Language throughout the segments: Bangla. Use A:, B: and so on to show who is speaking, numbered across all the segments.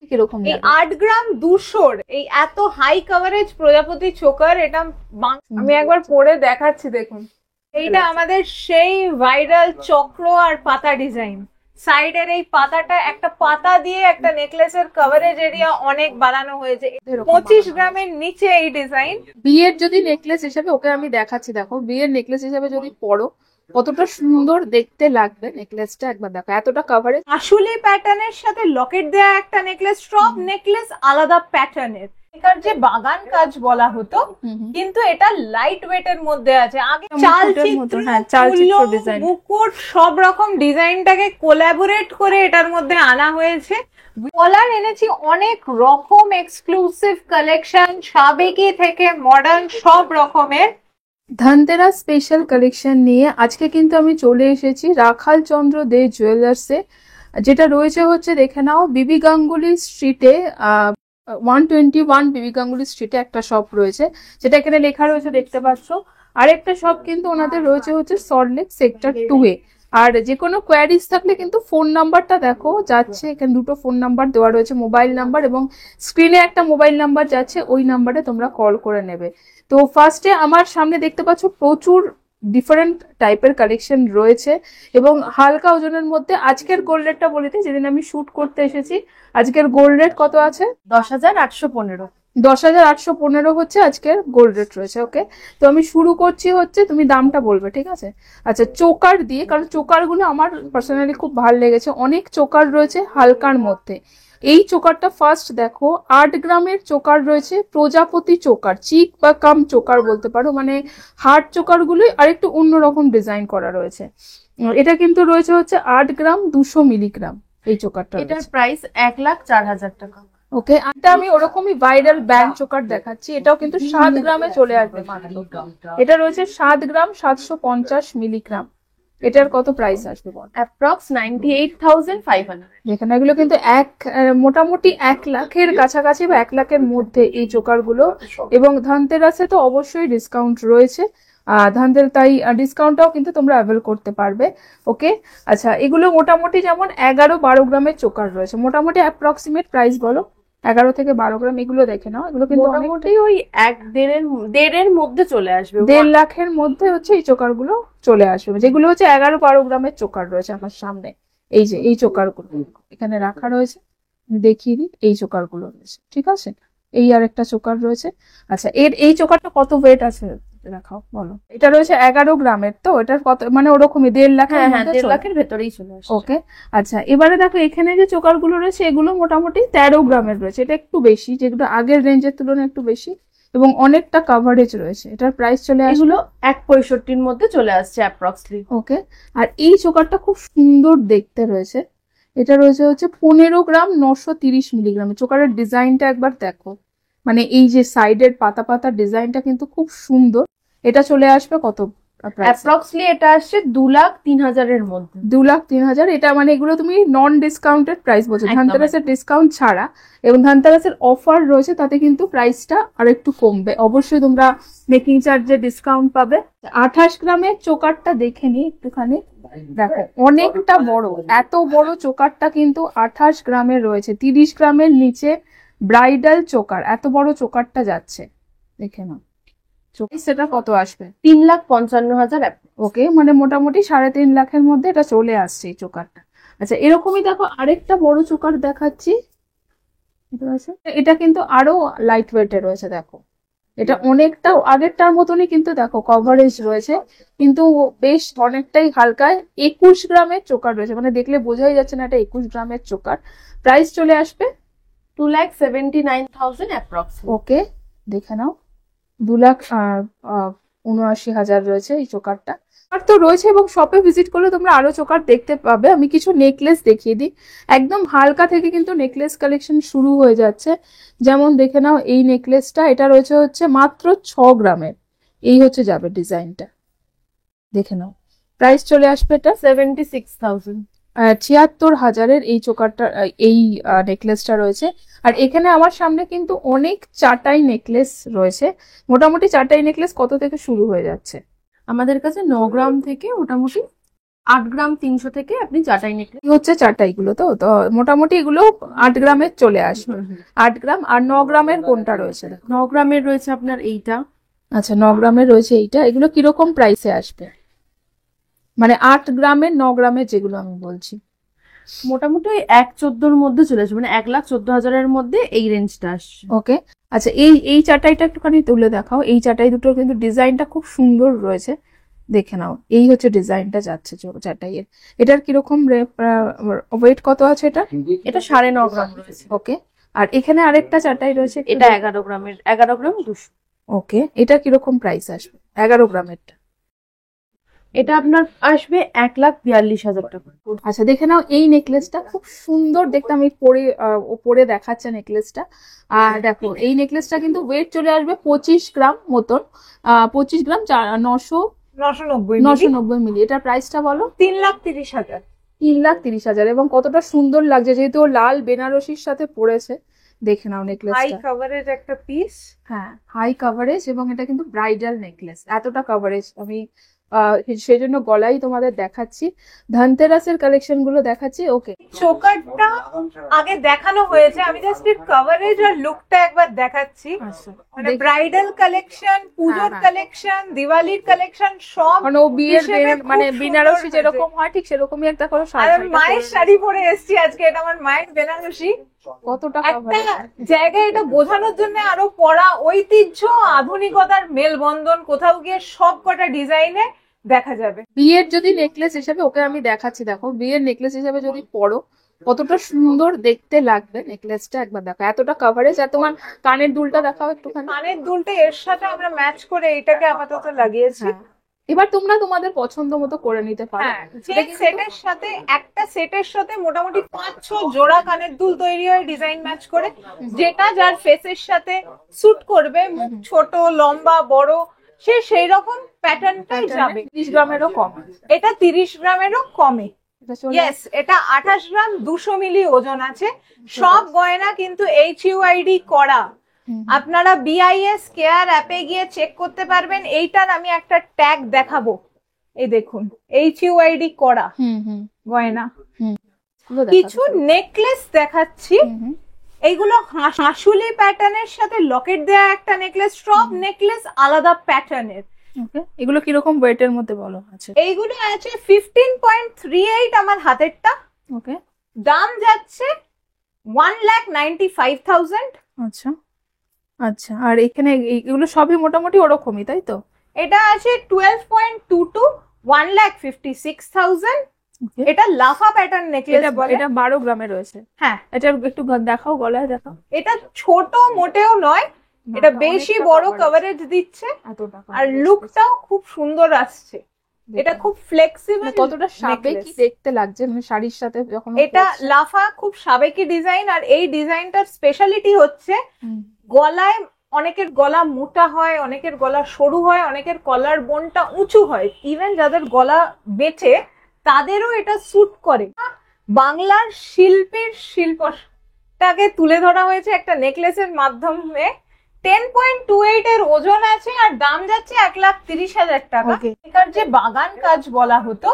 A: কিরকম
B: এই 8 গ্রাম 200 এই এত হাই কভারেজ প্রজাপতি চোকার, এটা আমি একবার পরে দেখাচ্ছি দেখুন। এইটা আমাদের সেই ভাইরাল চক্র আর পাতা ডিজাইন। সাইডের এই পাতাটা, একটা পাতা দিয়ে একটা নেকলেসের কভারেজ এরিয়া অনেক বাড়ানো হয়েছে। 25 গ্রামের নিচে এই ডিজাইন।
A: বিয়ের যদি নেকলেস হিসেবে, ওকে আমি দেখাচ্ছি, দেখো বিয়ের নেকলেস হিসেবে যদি পরো কতটা সুন্দর দেখতে লাগবে নেকলেসটা, একবার দেখো এতটা কভারেজ।
B: আসলে প্যাটার্নের সাথে লকেট দেয়া একটা নেকলেস, সব নেকলেস আলাদা প্যাটার্নের। এটার যে বাগান কাজ বলা হতো, কিন্তু এটা লাইট ওয়েট এর মধ্যে আছে। আগে চালচিত্র ডিজাইন, মুকুট সব রকম ডিজাইনটাকে কোলাবোরেট করে এটার মধ্যে আনা হয়েছে। কলার এনেছি অনেক রকম এক্সক্লুসিভ কালেকশন, সাবেকি থেকে মডার্ন সব রকমের।
A: ধনতেরাস স্পেশাল কালেকশন নিয়ে আজকে কিন্তু আমি চলে এসেছি রাখাল চন্দ্র দে জুয়েলার্সে, যেটা রয়েছে হচ্ছে দেখে নাও বিবি গাঙ্গুলি স্ট্রিটে, 121 বিবি গাঙ্গুলি স্ট্রিটে একটা শপ রয়েছে, যেটা এখানে লেখা রয়েছে দেখতে পাচ্ছ। আরেকটা শপ কিন্তু ওনাদের রয়েছে হচ্ছে সল্টলেক সেক্টর 2-এ। আর যে কোনো কোয়ারিজ থাকলে কিন্তু ফোন নাম্বারটা দেখো যাচ্ছে, এখানে দুটো ফোন নাম্বার দেওয়া রয়েছে, মোবাইল নাম্বার এবং স্ক্রিনে একটা মোবাইল নাম্বার যাচ্ছে, ওই নাম্বারে তোমরা কল করে নেবে। তো ফার্স্টে আমার সামনে দেখতে পাচ্ছ প্রচুর ডিফারেন্ট টাইপের কালেকশন রয়েছে এবং হালকা ওজনের মধ্যে। আজকের গোল্ড রেটটা বলিতে, যেদিন আমি শুট করতে এসেছি আজকের গোল্ড রেট কত আছে?
C: 10,815।
A: 10,815 হচ্ছে আজকের গোল্ড রেট রয়েছে। ওকে, তো আমি শুরু করছি হচ্ছে, তুমি দামটা বলবে, ঠিক আছে? আচ্ছা, চোকার দিয়ে, কারণ চোকারগুলো আমার পার্সোনালি খুব ভালো লেগেছে। অনেক চোকার রয়েছে হালকার মধ্যে। এই চোকারটা ফার্স্ট দেখো, 8 গ্রামের চোকার রয়েছে, প্রজাপতি চোকার, চিক বা কাম চোকার বলতে পারো, মানে হার্ড চোকার গুলোই আরেকটু অন্যরকম ডিজাইন করা রয়েছে। এটা কিন্তু রয়েছে হচ্ছে 8 গ্রাম 200 মিলিগ্রাম এই চোকারটা।
C: এটার প্রাইস 1,04,000 টাকা।
A: ওকে, এটা আমি ওরকমই ভাইরাল ব্যান্ড চোকার দেখাচ্ছি, এটাও কিন্তু 7 গ্রামে চলে আসবে মাত্র। এটা রয়েছে 7 গ্রাম 750 মিলিগ্রাম। এটার কত প্রাইস আসবে বল?
C: অ্যাপ্রক্স 98,500।
A: যেখানে এগুলো কিন্তু মোটামুটি 1 লাখের কাছাকাছি বা 1 লাখের মধ্যে এই চোকার গুলো। এবং ধনতেরাসে তো অবশ্যই ডিসকাউন্ট রয়েছে, তাই ডিসকাউন্টটাও কিন্তু তোমরা অ্যাভেল করতে পারবে। ওকে, আচ্ছা, এগুলো মোটামুটি যেমন 11-12 গ্রামের চোকার রয়েছে, মোটামুটি অ্যাপ্রক্সিমেট প্রাইস বলো? 11 থেকে 12 গ্রাম। এগুলো দেখে নাও, এগুলো কিন্তু
C: মোটামুটি ওই 1-1.5-এর মধ্যে চলে আসবে।
A: 1.5 লাখের মধ্যে হচ্ছে এই চোকার গুলো চলে আসবে, যেগুলো হচ্ছে 11-12 গ্রামের চোকার রয়েছে আমার সামনে। এই যে এই চোকার গুলো এখানে রাখা রয়েছে, দেখিয়ে দিই, এই চোকার গুলো রয়েছে, ঠিক আছে? এই আর একটা চোকার রয়েছে। আচ্ছা, এই চোকারটা কত ওয়েট আছে রাখাও বলো? এটা রয়েছে 11 গ্রামের, তো এটার কত, মানে ওরকমই 1.5 লাখ?
C: হ্যাঁ, 1.5 লাখের ভেতরেই চলে আসে।
A: ওকে, আচ্ছা, এবারে দেখো এখানে যে চোকার গুলো রয়েছে এগুলো মোটামুটি 13 গ্রামের রয়েছে, এটা একটু বেশি, যেগুলো আগের রেঞ্জের তুলনায় একটু বেশি এবং অনেকটা কভারেজ রয়েছে। এটার প্রাইস চলে আসবে,
C: এগুলো 1,65,000 মধ্যে চলে আসছে অ্যাপ্রক্সলি।
A: ওকে, আর এই চোকারটা খুব সুন্দর দেখতে রয়েছে, এটা রয়েছে হচ্ছে 15 গ্রাম 930 মিলিগ্রাম। চোকারের ডিজাইনটা একবার দেখো, মানে এই যে সাইডের পাতা পাতা ডিজাইনটা কিন্তু খুব সুন্দর। এটা চলে আসবে কত?
C: অ্যাপ্রক্সলি এটা আসছে 2,03,000 এর মধ্যে।
A: 2,03,000। এটা মানে এগুলো তুমি নন ডিসকাউন্টেড প্রাইস বলছো, ধনতেরাসের ডিসকাউন্ট ছাড়া। এবং ধনতেরাসের অফার রয়েছে, তাতে কিন্তু প্রাইসটা আর একটু কমবে। অবশ্যই তোমরা মেকিং চার্জে ডিসকাউন্ট পাবে। 28 গ্রামের চোকারটা দেখে নি একটুখানি, দেখো অনেকটা বড়, এত বড় চোকারটা কিন্তু 28 গ্রামের রয়েছে। 30 গ্রামের নিচে ব্রাইডাল চোকার, এত বড় চোকারটা যাচ্ছে, দেখে নাও। সেটা কত আসবে?
C: 3,55,000।
A: ওকে, মানে মোটামুটি 3.5 লাখের মধ্যে এটা চলে আসছে এই চোকারটা। আচ্ছা, এরকমই দেখো আরেকটা বড় চোকার দেখাচ্ছি, এটা কিন্তু আরো লাইট ওয়েটে রয়েছে। দেখো এটা অনেকটা আগেরটার মতনই, কিন্তু দেখো কভারেজ রয়েছে, কিন্তু বেশ অনেকটাই হালকা। 21 গ্রামের চোকার রয়েছে, মানে দেখলে বোঝাই যাচ্ছে না এটা 21 গ্রামের চোকার। প্রাইস চলে আসবে
C: 2,79,000 অ্যাপ্রক্স।
A: ওকে, দেখে নাও, 2,79,000 রয়েছে এই চোকারটা। আর তো রয়েছে, এবং শপে ভিজিট করলে তোমরা আরো চোকার দেখতে পাবে। আমি কিছু নেকলেস দেখিয়ে দিই, একদম হালকা থেকে কিন্তু নেকলেস কালেকশন শুরু হয়ে যাচ্ছে। যেমন দেখে নাও এই নেকলেসটা, এটা রয়েছে হচ্ছে মাত্র 6 গ্রামের। এই হচ্ছে যাবে ডিজাইনটা, দেখে নাও। প্রাইস চলে আসবে এটা
C: 76,000।
A: 76,000 এই চোকারটা, এই নেকলেসটা রয়েছে। আর এখানে আমার সামনে কিন্তু অনেক চাটাই নেকলেস রয়েছে। মোটামুটি চাটাই নেকলেস কত থেকে শুরু হয়ে যাচ্ছে?
C: আমাদের কাছে 9 গ্রাম থেকে মোটামুটি 8 গ্রাম 300 থেকে আপনি চাটাই নেকলেস।
A: এই হচ্ছে চারটাই গুলো, তো তো মোটামুটি এগুলো 8 গ্রামের চলে আসবে। 8 গ্রাম আর 9 গ্রামের কোনটা রয়েছে?
C: 9 গ্রামের রয়েছে আপনার এইটা।
A: আচ্ছা, 9 গ্রামের রয়েছে এইটা। এগুলো কিরকম প্রাইসে আসবে? মানে 8 গ্রামের 9 গ্রামের যেগুলো আমি বলছি।
C: মোটামুটি ওই 1.14 মধ্যে চলে আসবে, মানে 1,14,000-এর মধ্যে এই রেঞ্জটা আসছে।
A: ওকে, আচ্ছা এই চাটাইটা একটুখানি তুলে দেখাও। এই চাটাই দুটোর কিন্তু ডিজাইনটা খুব সুন্দর রয়েছে, দেখে নাও। এই হচ্ছে ডিজাইনটা যাচ্ছে চাটাইয়ের। এটার কিরকম ওয়েট কত আছে এটা?
C: এটা 9.5 গ্রাম রয়েছে।
A: ওকে, আর এখানে আরেকটা চাটাই রয়েছে,
C: এটা 11 গ্রামের, 11 গ্রাম 200।
A: ওকে, এটা কিরকম প্রাইস আসবে 11 গ্রামেরটা?
C: এটা আপনার আসবে 1,42,000 টাকা।
A: আচ্ছা, দেখে নাও এই নেকলেসটা খুব সুন্দর দেখতে। আমি পরে দেখাচ্ছে নেকলেসটা। আর দেখো এই নেকলেসটা কিন্তু ওয়েট চলে আসবে 25 গ্রাম মতন। 25 গ্রাম 990 মিলি। এটার প্রাইসটা বলো?
B: 3,30,000।
A: 3,30,000। এবং কতটা সুন্দর লাগছে, যেহেতু ও লাল বেনারসির সাথে পরেছে। দেখে নাও
B: হাই
A: নেকলেসটা।
B: কভারেজ একটা পিস।
A: হ্যাঁ, হাই কভারেজ, এবং এটা কিন্তু ব্রাইডাল নেকলেস। এতটা কভারেজ আমি সেজন্য গলাই তোমাদের দেখাচ্ছি। ধনতেরাসের কালেকশন গুলো দেখাচ্ছি। ওকে,
B: চোকারটা আগে দেখানো হয়েছে, আমি জাস্ট এর কভারেজ আর লুকটা একবার দেখাচ্ছি।
A: আচ্ছা,
B: মানে ব্রাইডাল কালেকশন, পুজোর
A: হ্যাঁ।
B: কালেকশন, দিওয়ালির কালেকশন সব।
A: মানে ও বিয়ের
B: হিসেবে খুব
A: মানে
B: সুন্দর
A: বেনারসি
B: হয়েছে।
A: যেরকম হয় ঠিক সেরকমই একটা করে
B: আর
A: শাড়ি।
B: আমি মায়ের শাড়ি পরে এসেছি আজকে, এটা আমার মায়ের বেনারসি।
A: কতটা
B: একটা
A: কভারেজ?
B: জায়গায় এটা বোঝানোর জন্য আরো পড়া ঐতিহ্য আধুনিকতার মেলবন্ধন কোথাও গিয়ে সব কটা ডিজাইনে দেখা যাবে।
A: বিয়ের যদি নেকলেস হিসেবে ওকে আমি দেখাচ্ছি, দেখো বিয়ের নেকলেস হিসেবে যদি পরো কতটা সুন্দর দেখতে লাগবে নেকলেসটা। একবার দেখো এতটা কভারেজ। আর তোমার কানের দুলটা দেখাও একটুখানি।
B: কানের দুলটা এর সাথে আমরা ম্যাচ করে এটাকে আপাতত লাগিয়েছি।
A: হ্যাঁ, এবার তোমরা তোমাদের পছন্দ মতো করে নিতে পারো।
B: হ্যাঁ, যে সেটের সাথে একটা সেটের সাথে মোটামুটি 5-6 জোড়া কানের দুল তৈরি হয় ডিজাইন ম্যাচ করে, যেটা যার ফেসের সাথে স্যুট করবে, মুখ ছোট লম্বা বড়, সে সেই রকম প্যাটার্নটাই যাবে।
A: 30 গ্রামেরও কম।
B: এটা 30 গ্রামেরও কমে।
A: এটা চলে
B: ইয়েস, এটা 28 গ্রাম 200 মিলি ওজন আছে। সব গয়না কিন্তু HUID করা। আপনারা BIS কেয়ার অ্যাপে গিয়ে চেক করতে পারবেন। এইটার আমি একটা ট্যাগ দেখাবো, এই দেখুন HUID করা গয়না। কিছু নেকলেস দেখাচ্ছি। এইগুলো হাঁসুলি প্যাটার্নের সাথে লকেট দেয়া একটা নেকলেস, সব নেকলেস আলাদা প্যাটার্নের।
A: ওকে, এগুলো কিরকম ওয়েটের মধ্যে বলো? আচ্ছা,
B: এইগুলো আছে 15.38 আমার হাতেরটা।
A: ওকে,
B: দাম যাচ্ছে 1,95,000।
A: আচ্ছা আচ্ছা। আর এখানে এগুলো সবই মোটামুটি ওরকমই, তাই তো?
B: এটা আছে 12.22, 1,56,000। এটা লাফা প্যাটার্ন নেকলেস বলে।
A: এটা 12 গ্রামে রয়েছে।
B: হ্যাঁ,
A: এটা একটু দেখাও, গলায় দেখাও।
B: এটা ছোট মোটেও নয়, এটা বেশি বড় কভারেজ দিচ্ছে। আর লুকটাও খুব সুন্দর আসছে। এটা খুব ফ্লেক্সিবল।
A: কতটা সাবেকি দেখতে লাগছে, মানে শাড়ির সাথে যখন
B: এটা লাফা খুব সাবেকি ডিজাইন। আর এই ডিজাইনটার স্পেশালিটি হচ্ছে গলায়, অনেকের গলা মোটা হয়, অনেকের গলা সরু হয়, অনেকের কলার বোনটা উঁচু হয়, ইভেন যাদের গলা বেঁচে তাদেরও এটা স্যুট করে। বাংলার শিল্পের শিল্পটাকে তুলে ধরা হয়েছে একটা নেকলেসের মাধ্যমে। 10.28 এর ওজন আছে আর দাম যাচ্ছে 1,30,000 টাকা। এটার যে বাগান কাজ বলা হতো,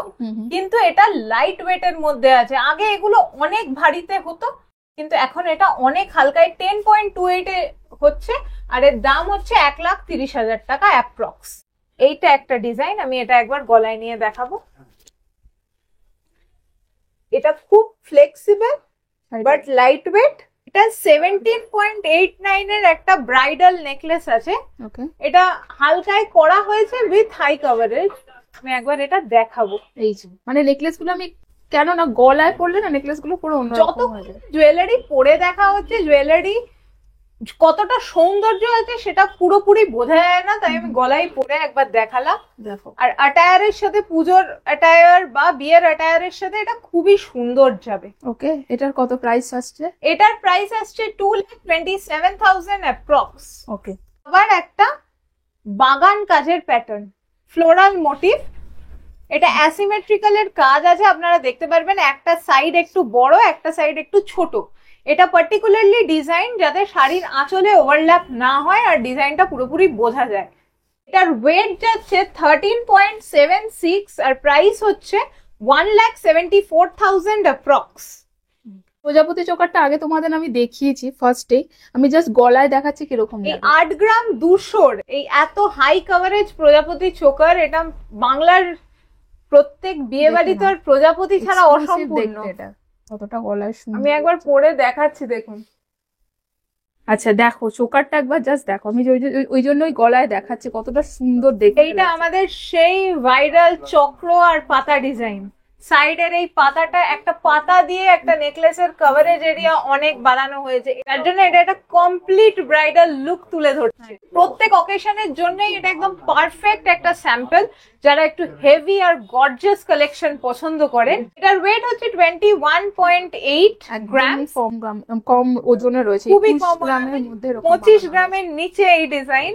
B: কিন্তু এটা লাইট ওয়েট এর মধ্যে আছে। আগে এগুলো অনেক ভারীতে হতো, কিন্তু এখন এটা অনেক হালকায় 10.28 এ হচ্ছে। আর এর দাম হচ্ছে 1,30,000 টাকা অ্যাপ্রক্স। এইটা একটা ডিজাইন, আমি এটা একবার গলায় নিয়ে দেখাবো। এটা খুব ফ্লেক্সিবল বাট লাইট ওয়েট। এটা 17.89 এর একটা ব্রাইডাল নেকলেস আছে। এটা হালকায় করা হয়েছে উইথ হাই কভারেজ। আমি একবার এটা দেখাবো।
A: এই যে মানে নেকলেস গুলো আমি কেন না গলায় পরলে না নেকলেস গুলো পুরো অন্য
B: যত জুয়েলারি পরে দেখা হচ্ছে, জুয়েলারি কতটা সৌন্দর্য আছে সেটা পুরোপুরি বোঝা যায় না, তাই আমি গলায় পরে একবার দেখালাম।
A: দেখো,
B: আর অ্যাটায়ারের সাথে, পুজোর অ্যাটায়ার বা বিয়ের অ্যাটায়ারের সাথে এটা খুবই সুন্দর যাবে।
A: ওকে, এটার কত প্রাইস আসছে?
B: এটার প্রাইস আসছে 2,27,000 অ্যাপ্রক্স।
A: ওকে,
B: আবার একটা বাগান কাজের প্যাটার্ন, ফ্লোরাল মোটিভ। এটা অ্যাসিমেট্রিক্যাল এর কাজ আছে, আপনারা দেখতে পারবেন একটা সাইড একটু বড়, একটা সাইড একটু ছোট। এটা পার্টিকুলারলি ডিজাইন যাতে শাড়ির আঁচলে ওভারল্যাপ না হয় আর ডিজাইনটা পুরোপুরি বোঝা যায়। এটার ওয়েট যাচ্ছে 13.76 আর প্রাইস হচ্ছে 1,74,000 অ্যাপ্রক্স।
A: প্রজাপতি চোকারটা আগে তোমাদের আমি দেখিয়েছি ফার্স্টে, আমি জাস্ট গলায় দেখাচ্ছি কিরকম
B: এই 8 গ্রাম 200 এই এত হাই কভারেজ প্রজাপতি চোকার, এটা বাংলার প্রত্যেক বিয়ে বাড়িতে আর প্রজাপতি ছাড়া অসম্পূর্ণ।
A: এটা কতটা গলায় সুন্দর।
B: আমি একবার পরে দেখাচ্ছি, দেখুন।
A: আচ্ছা দেখো চোকারটা একবার জাস্ট দেখো, আমি ওই জন্যই গলায় দেখাচ্ছি কতটা সুন্দর দেখতে।
B: এইটা আমাদের সেই ভাইরাল চক্র আর পাতা ডিজাইন। সাইডের এই পাতাটা, একটা পাতা দিয়ে একটা নেকলেসের কভারেজ এরিয়া অনেক বানানো হয়েছে, এর জন্য এটা একটা কমপ্লিট ব্রাইডাল লুক তুলে ধরছে। প্রত্যেক অকেশনের জন্যই এটা একদম পারফেক্ট একটা স্যাম্পল, যারা একটু হেভি আর গর্জিয়াস কালেকশন পছন্দ করেন। এটার ওয়েট হচ্ছে 21.8 গ্রাম,
A: কম ওজনে রয়েছে,
B: খুবই কম
A: গ্রামের মধ্যে,
B: 25 গ্রামের নিচে এই ডিজাইন।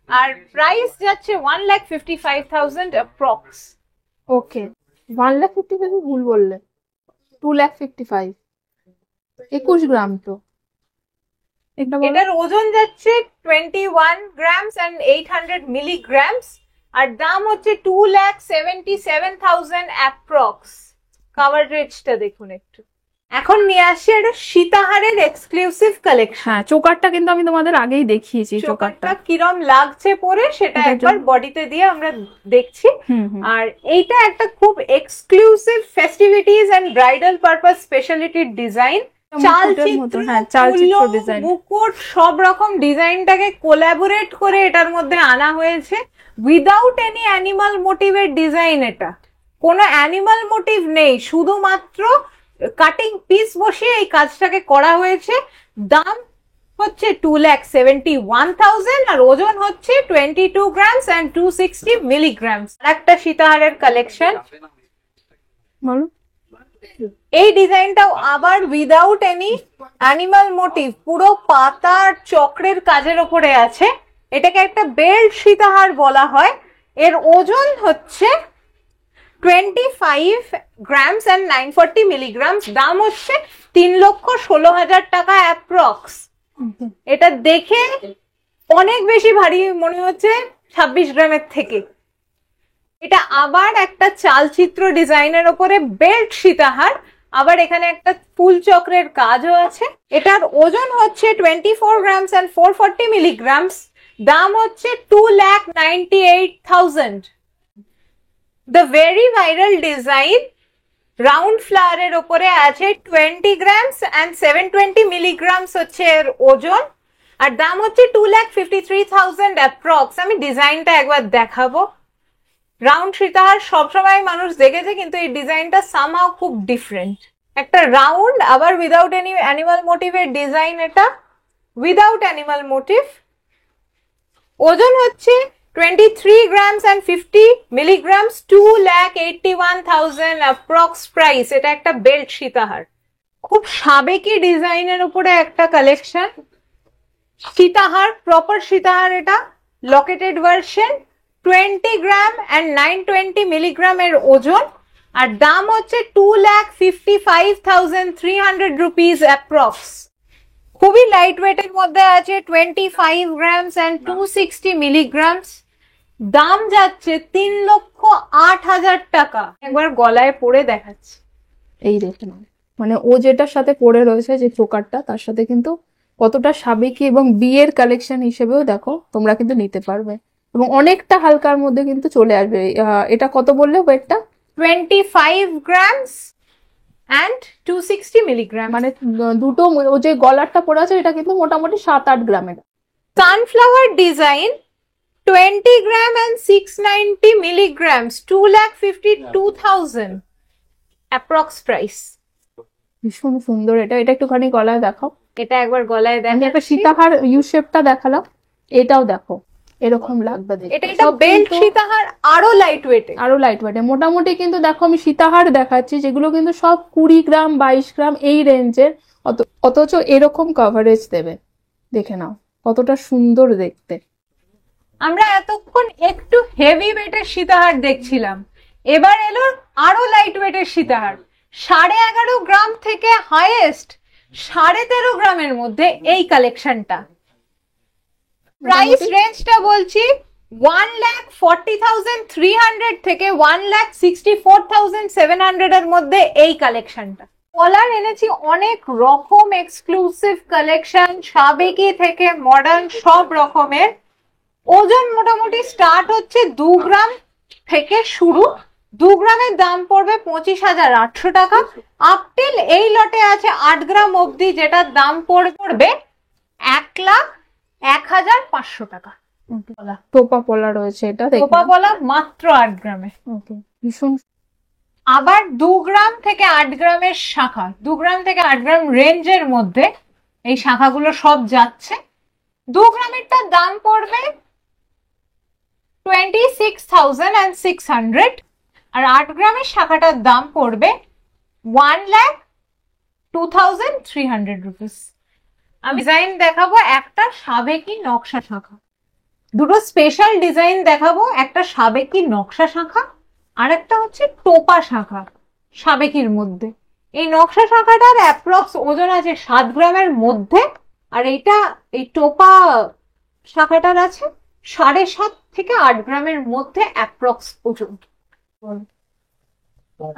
B: আর প্রাইস যাচ্ছে 1,55,000 অ্যাপ্রক্স।
A: ওকে 1,55,000 ভুল বললে, 2,55,000, 21 গ্রাম তো।
B: এটার ওজন যাচ্ছে 21 গ্রামস এন্ড 800 মিলিগ্রামস, আর দাম হচ্ছে 2,77,000 অ্যাপ্রক্স। কভার রেটটা দেখুন একটু। এখন নিয়ে আসছি একটা সীতাহারের এক্সক্লুসিভ কালেকশন।
A: হ্যাঁ চোকারটা কিন্তু আমি তোমাদের আগেই দেখিয়েছি, চোকারটা
B: চোকারটা কিরম লাগছে পরে সেটা একবার বডিতে দিয়ে আমরা দেখছি। আর এইটা একটা খুব exclusive festivities and bridal purpose speciality design. চালচিত্র ডিজাইন, মুকুট, সব রকম ডিজাইনটাকে কোলাবোরেট করে এটার মধ্যে আনা হয়েছে। উইদাউট এনি অ্যানিমাল মোটিভের ডিজাইন, এটা কোনো অ্যানিমাল মোটিভ নেই, শুধুমাত্র কাটিং পিস বসিয়ে এই কাজটাকে করা হয়েছে। দাম হচ্ছে 2,71,000 আর ওজন হচ্ছে 22 গ্রামস এন্ড 260 মিলিগ্রামস। একটা সীতাহারের কালেকশন,
A: বলো।
B: এই ডিজাইনটাও আবার উইদাউট এনি অ্যানিমাল মোটিভ, পুরো পাতার চক্রের কাজের ওপরে আছে। এটাকে একটা বেল্ট সীতাহার বলা হয়। এর ওজন হচ্ছে 25 গ্রামস এন্ড 940 মিলিগ্রামস। দাম হচ্ছে 3,16,000 টাকা অ্যাপ্রক্স। এটা দেখে অনেক বেশি ভারী মনে হচ্ছে 26 গ্রামের থেকে। এটা আবার একটা চালচিত্র ডিজাইনের ওপরে বেল্ট সীতাহার, আবার এখানে একটা ফুল চক্রের কাজও আছে। এটার ওজন হচ্ছে 24 গ্রামস এন্ড 440 মিলিগ্রামস। দাম হচ্ছে 2,98,000। The very viral design round ফ্লাওয়ারের ওপরে আছে 20 গ্রামস এন্ড 720 মিলিগ্রামস হচ্ছে এর ওজন, আর দাম হচ্ছে 2,53,000 অ্যাপ্রক্স। আমি ডিজাইনটা একবার দেখাবো। রাউন্ড সীতাহার সবসময় মানুষ দেখেছে, কিন্তু এই ডিজাইনটা সামহাও খুব ডিফারেন্ট। একটা রাউন্ড, আবার উইদাউট এনি অ্যানিমাল মোটিভের ডিজাইন, এটা উইদাউট অ্যানিমাল মোটিভ। ওজন হচ্ছে 23 grams and 50 milligrams, 2,81,000 approx price. এটা একটা বেল্ট সীতাহার, খুব সাবেকি ডিজাইনের উপরে একটা কালেকশন। সীতাহার, প্রপার সীতাহার, এটা লকেটেড ভার্সন, 20 গ্রাম এন্ড 920 মিলিগ্রাম এর ওজন, আর দাম হচ্ছে 2,55,300 রুপিস অ্যাপ্রক্স। খুবই লাইট ওয়েট এর মধ্যে আছে, 25 গ্রামস এন্ড 260 মিলিগ্রামস। দাম যাচ্ছে 3,08,000 টাকা। একবার গলায় পরে দেখাচ্ছি,
A: এই দেখে নাও, মানে ও যেটার সাথে পরে রয়েছে যে চোকারটা, তার সাথে কিন্তু কতটা সাবেকি এবং বিয়ের কালেকশন হিসেবেও দেখো তোমরা কিন্তু নিতে পারবে, এবং অনেকটা হালকার মধ্যে কিন্তু চলে আসবে। এটা কত বললে ওয়েটটা?
B: 25 গ্রামস এন্ড 260 মিলিগ্রাম।
A: মানে দুটো, ও যে গলারটা পরে আছে এটা কিন্তু মোটামুটি 7-8 গ্রামের।
B: Sunflower design, 20 gram and 690 milligrams, 2,52,000 approx price.
A: ভীষণ সুন্দর এটা। এটা একটুখানি গলায় দেখাও।
B: এটা একবার গলায়
A: আমি একটা
B: দেখাচ্ছি।
A: সীতাহার ইউ শেপটা দেখালাম, এটাও দেখো এরকম লাগবে দেখতে।
B: এটা বেল্ট সীতাহার, আরো লাইট ওয়েটে,
A: আরো লাইট ওয়েটে। মোটামুটি কিন্তু দেখো আমি সীতাহার দেখাচ্ছি যেগুলো কিন্তু সব 20 গ্রাম 22 গ্রাম এই রেঞ্জের, অথচ এরকম কভারেজ দেবে। দেখে নাও কতটা সুন্দর দেখতে।
B: আমরা এতক্ষণ একটু হেভি ওয়েটের সীতাহার দেখছিলাম, এবার এলো আরো লাইট ওয়েটের সীতাহার। 11.5 গ্রাম থেকে হাইয়েস্ট 13.5 গ্রামের মধ্যে এই কালেকশনটা। প্রাইস রেঞ্জটা বলছি 1,40,300 থেকে 1,64,700 এর মধ্যে এই কালেকশনটা। পলার এনেছি অনেক রকম এক্সক্লুসিভ কালেকশন, সাবেকি থেকে মডার্ন সব রকমের। ওজন মোটামুটি স্টার্ট হচ্ছে 2 গ্রাম থেকে শুরু। 2 গ্রামের দাম পড়বে 25,800 টাকা। আপটিল এই লটে আছে 8 গ্রাম অবধি, যেটার দাম পড়বে 1,01,500 টাকা।
A: টোপা পলা রয়েছে এটা,
B: টোপা পলা মাত্র 8 গ্রামে।
A: ওকে, ভীষণ।
B: আবার 2 গ্রাম থেকে 8 গ্রামের শাখা, 2 গ্রাম থেকে 8 গ্রাম রেঞ্জের মধ্যে এই শাখাগুলো সব যাচ্ছে। 2 গ্রামেরটার দাম পড়বে 26,600 আর 8 গ্রামের শাখাটার দাম পড়বে 1,02,300 রুপিস। আমি ডিজাইন দেখাবো, একটা সাবেকি নকশা শাখা, দুটো স্পেশাল ডিজাইন দেখাবো, একটা সাবেকি নকশা শাখা আর একটা হচ্ছে টোপা শাখা সাবেকির মধ্যে। এই নকশা শাখাটার অ্যাপ্রক্স ওজন আছে 7 গ্রামের মধ্যে, আর এই টোপা শাখাটার আছে 7.5 থেকে 8 গ্রামের মধ্যে অ্যাপ্রক্স ওজন।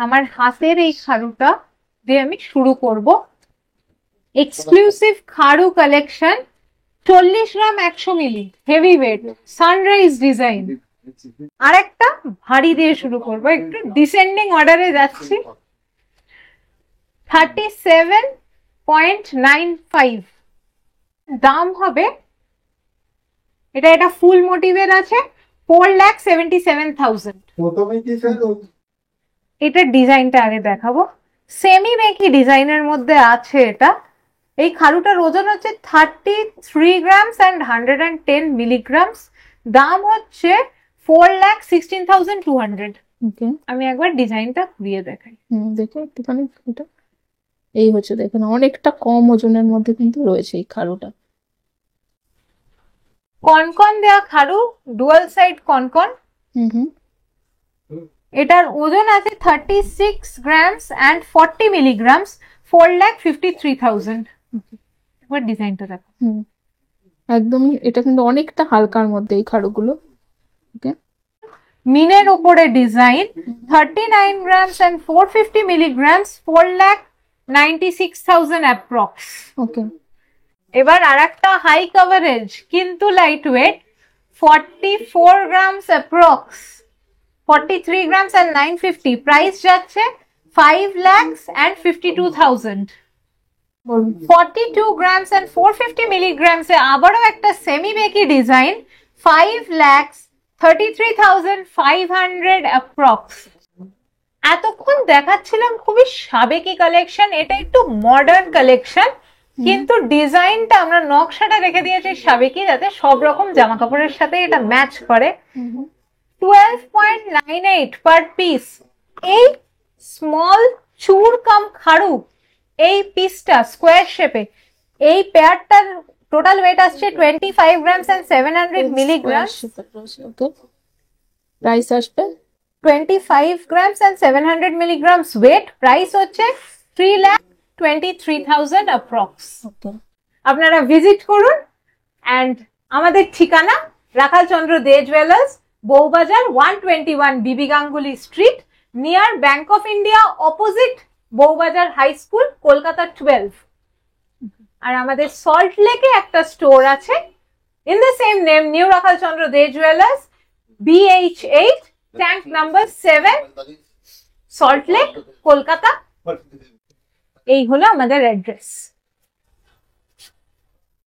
B: আমার হাতের এই খাড়ুটা দিয়ে আমি শুরু করব। এক্সক্লুসিভ খাড়ু কালেকশন, 40 গ্রাম 100 মিলি, হেভি ওয়েট, সানরাইজ ডিজাইন। আর একটা ভারী দিয়ে শুরু করবো, একটু ডিসেন্ডিং অর্ডারে যাচ্ছি। 37.95 দাম হবে। এটা ফুল মোটিভের আছে, 4,77,000। এটা ডিজাইনটা আগে দেখাবো, সেমি মেকি ডিজাইনের মধ্যে আছে এটা। এই খাড়ুটার ওজন হচ্ছে 33 গ্রামস অ্যান্ড 110 মিলিগ্রামস। দাম হচ্ছে 4,16,200।
A: ওকে,
B: আমি একবার ডিজাইনটা ঘুরিয়ে দেখাই।
A: দেখো একটুখানি। এটা এই হচ্ছে, দেখেন অনেকটা কম ওজনের মধ্যে কিন্তু রয়েছে এই খাড়ুটা।
B: কনকন দেয়া খাড়ু, ডুয়াল সাইড কনকন। এটার ওজন আছে 36 গ্রামস অ্যান্ড 40 মিলিগ্রামস, 4,53,000। একবার ডিজাইনটা দেখো।
A: একদমই, এটা কিন্তু অনেকটা হালকার মধ্যে এই খাড়ুগুলো। ওকে,
B: মিনের উপরে design, 39 grams and 450 milligrams, 4,96,000 approx.
A: Okay,
B: এবার আর একটা হাই কভারেজ কিন্তু light weight, 44 grams approx, 43 grams and 950। Price যাচ্ছে 5,52,000। 42 গ্রামস অ্যান্ড 450 মিলিগ্রামস এ আবারও একটা সেমি বেকি ডিজাইন, 5,33,500 অ্যাপ্রক্স। এতক্ষণ দেখাচ্ছিলাম খুবই সাবেকি কালেকশন, এটা একটু মডার্ন কালেকশন, কিন্তু ডিজাইনটা আমরা নকশাটা রেখে দিয়েছি সাবেকি, যাতে সব রকম জামা কাপড়ের সাথে এটা ম্যাচ করে। 12.98 পার পিস। এই স্মল চুর কাম খাড়ু, এই পিসটা স্কোয়ার শেপে, এই পেয়ারটার টোটাল ওয়েট আসছে 25 grams and 700 milligrams.
A: Okay, price আসবে
B: 25 grams and 700 milligrams weight. Price হচ্ছে 3,23,000 অ্যাপ্রক্স।
A: ওকে,
B: আপনারা ভিজিট করুন। অ্যান্ড আমাদের ঠিকানা রাখাল Chandra De jewellers, Bowbazar 121 B B Ganguly street, near bank of India, opposite Bowbazar high school, Kolkata 12। আর আমাদের সল্ট লেকে একটা স্টোর আছে in the same name, new Rakhal Chandra De jewellers, BH8, tank number 7, salt lake, Kolkata. এই হলো আমাদের অ্যাড্রেস।